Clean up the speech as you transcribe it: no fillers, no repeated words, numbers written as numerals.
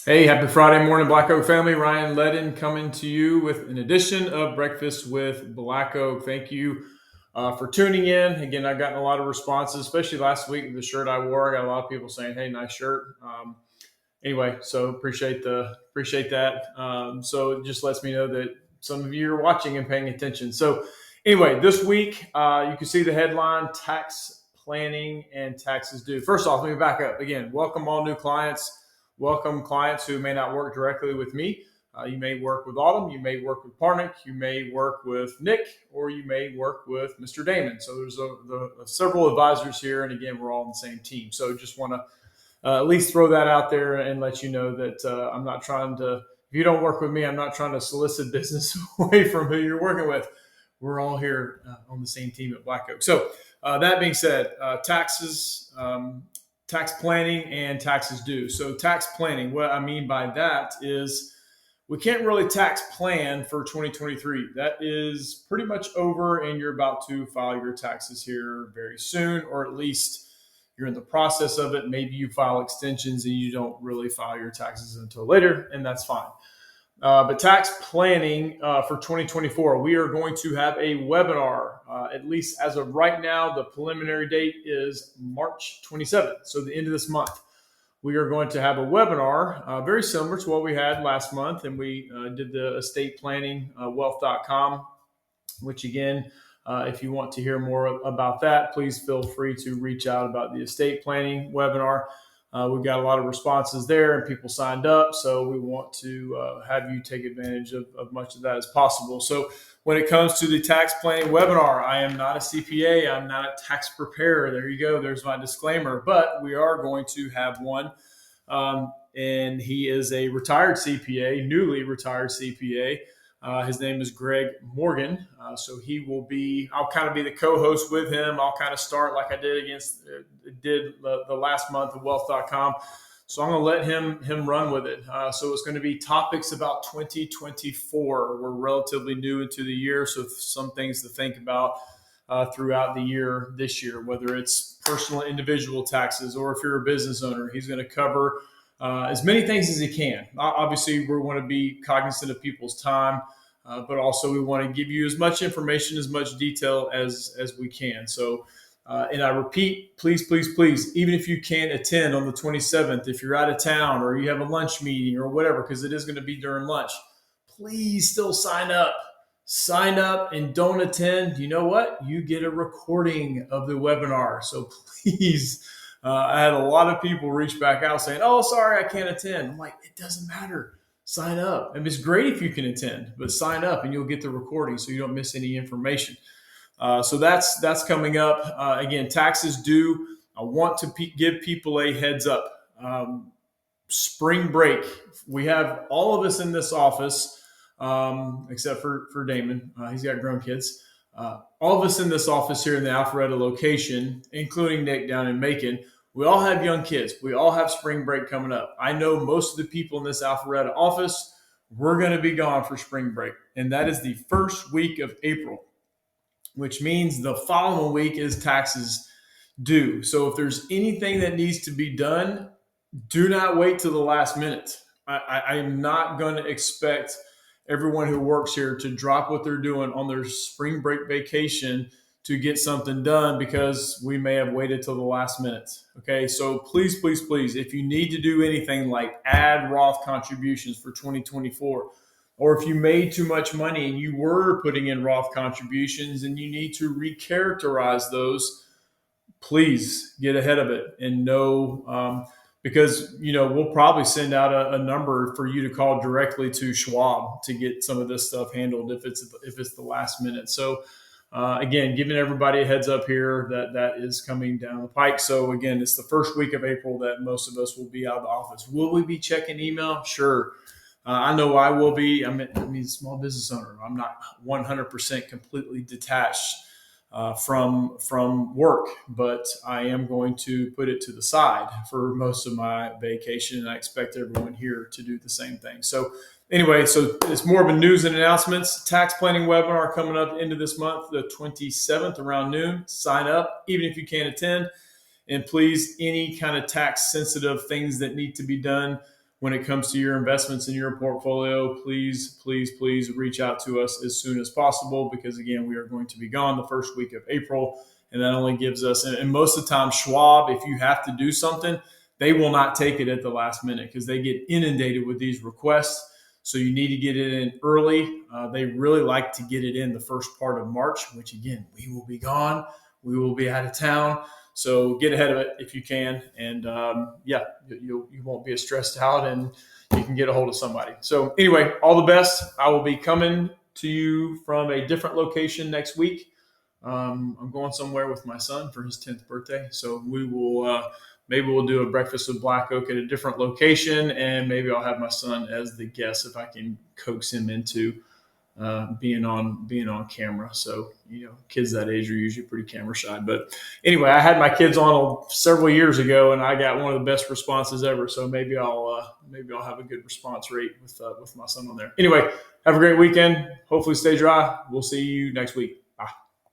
Hey, happy Friday morning, Black Oak family. Ryan Ledden coming to you with an edition of Breakfast with Black Oak. Thank you for tuning in. Again, I've gotten a lot of responses, especially last week with the shirt I wore. I got a lot of people saying, "Hey, nice shirt." Anyway, so appreciate that. So it just lets me know that some of you are watching and paying attention. So anyway, this week you can see the headline: tax planning and taxes due. First off, let me back up again. Welcome all new clients. Welcome clients who may not work directly with me. You may work with Autumn, you may work with Parnick, you may work with Nick, or you may work with Mr. Damon. So there's several advisors here, and again, we're all on the same team. So just want to at least throw that out there and let you know that I'm not trying to, if you don't work with me, I'm not trying to solicit business away from who you're working with. We're all here on the same team at Black Oak. So that being said, taxes, tax planning and taxes due. So tax planning, what I mean by that is we can't really tax plan for 2023. That is pretty much over, and you're about to file your taxes here very soon, or at least you're in the process of it. Maybe you file extensions and you don't really file your taxes until later, and that's fine. But tax planning for 2024, we are going to have a webinar. At least as of right now, the preliminary date is March 27th, so the end of this month. We are going to have a webinar very similar to what we had last month, and we did the estate planning wealth.com, which again, if you want to hear more about that, please feel free to reach out about the estate planning webinar. We've got a lot of responses there and people signed up. So we want to have you take advantage of much of that as possible. So when it comes to the tax planning webinar, I am not a CPA. I'm not a tax preparer. There you go. There's my disclaimer. But we are going to have one. And he is a retired CPA, newly retired CPA. His name is Greg Morgan. So he will be, I'll kind of be the co-host with him. I'll kind of start like I did the last month of wealth.com. So I'm going to let him run with it. So it's going to be topics about 2024. We're relatively new into the year. So some things to think about throughout the year this year, whether it's personal individual taxes or if you're a business owner. He's going to cover as many things as he can. Obviously, we want to be cognizant of people's time, but also we want to give you as much information, as much detail as we can. So, and I repeat, please, even if you can't attend on the 27th, if you're out of town or you have a lunch meeting or whatever, because it is going to be during lunch, please still sign up. Sign up and don't attend. You know what? You get a recording of the webinar. So please. I had a lot of people reach back out saying, "Oh, sorry, I can't attend." I'm like, it doesn't matter. Sign up. I mean, it's great if you can attend, but sign up and you'll get the recording so you don't miss any information. So that's coming up. Again, taxes due. I want to give people a heads up. Spring break. We have all of us in this office, except for Damon. He's got grown kids. All of us in this office here in the Alpharetta location, including Nick down in Macon, we all have young kids. We all have spring break coming up. I know most of the people in this Alpharetta office, we're going to be gone for spring break. And that is the first week of April, which means the following week is taxes due. So if there's anything that needs to be done, do not wait till the last minute. I am not going to expect everyone who works here to drop what they're doing on their spring break vacation to get something done because we may have waited till the last minute. Okay, so please, if you need to do anything like add Roth contributions for 2024, or if you made too much money and you were putting in Roth contributions and you need to recharacterize those, please get ahead of it and know because we'll probably send out a number for you to call directly to Schwab to get some of this stuff handled if it's the last minute. So again, giving everybody a heads up here that is coming down the pike. So again, it's the first week of April that most of us will be out of the office. Will we be checking email? Sure. I know I will be. I mean, small business owner. I'm not 100% completely detached from work, but I am going to put it to the side for most of my vacation, and I expect everyone here to do the same thing. So anyway, so it's more of a news and announcements. Tax planning webinar coming up into this month, the 27th around noon. Sign up, even if you can't attend. And please, any kind of tax sensitive things that need to be done, when it comes to your investments in your portfolio, please, please, please reach out to us as soon as possible, because again, we are going to be gone the first week of April. And that only gives us, and most of the time, Schwab, if you have to do something, they will not take it at the last minute because they get inundated with these requests. So you need to get it in early. They really like to get it in the first part of March, which again, we will be gone. We will be out of town. So get ahead of it if you can. And you won't be as stressed out, and you can get a hold of somebody. So anyway, all the best. I will be coming to you from a different location next week. I'm going somewhere with my son for his 10th birthday. So we will, maybe we'll do a breakfast with Black Oak at a different location, and maybe I'll have my son as the guest if I can coax him into being on camera. So, kids that age are usually pretty camera shy. But anyway, I had my kids on several years ago, and I got one of the best responses ever. So maybe I'll have a good response rate with my son on there. Anyway, have a great weekend. Hopefully stay dry. We'll see you next week.